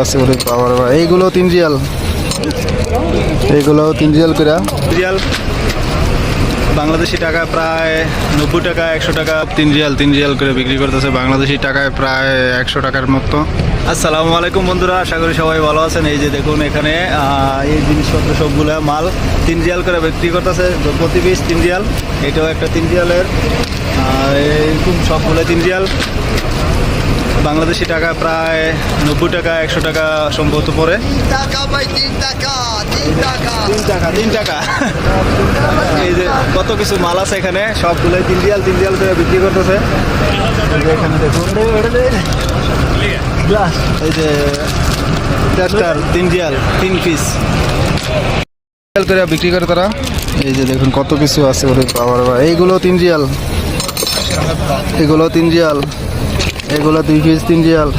আছে ওরে বাবা রে বাবা, এইগুলো 3 রিয়াল, এইগুলো 3 রিয়াল করে। রিয়াল বাংলাদেশি টাকা প্রায় 90 টাকা 100 টাকা। 3 রিয়াল করে বিক্রি করতেছে, বাংলাদেশি টাকায় প্রায় 100 টাকার মতো। আসসালামু আলাইকুম বন্ধুরা, আশা করি সবাই ভালো আছেন। এই যে দেখুন এখানে এই জিনিসপত্র সবগুলা মাল 3 রিয়াল করে বিক্রি করতেছে, প্রতি পিস 3 রিয়াল। এটাও একটা 3 রিয়ালের, এরকম সবগুলো 3 রিয়াল। বাংলাদেশি টাকা প্রায় 90 টাকা 100 টাকা সম্ভবত পড়ে। 3 টাকা এই যে কত কিছু মাল আছে এখানে, সবগুলো 3 রিয়াল করে বিক্রি করতেছে। এখানে দেখুন এই যে ট্রাক্টর 3 রিয়াল 3 পিস করে বিক্রি করে তারা। এই যে দেখুন কত কিছু আছে ওরে বাবা রে বাবা, এইগুলো 3 রিয়াল, এগুলো 3 রিয়াল, এগুলো 2 পিস 3 রিয়াল।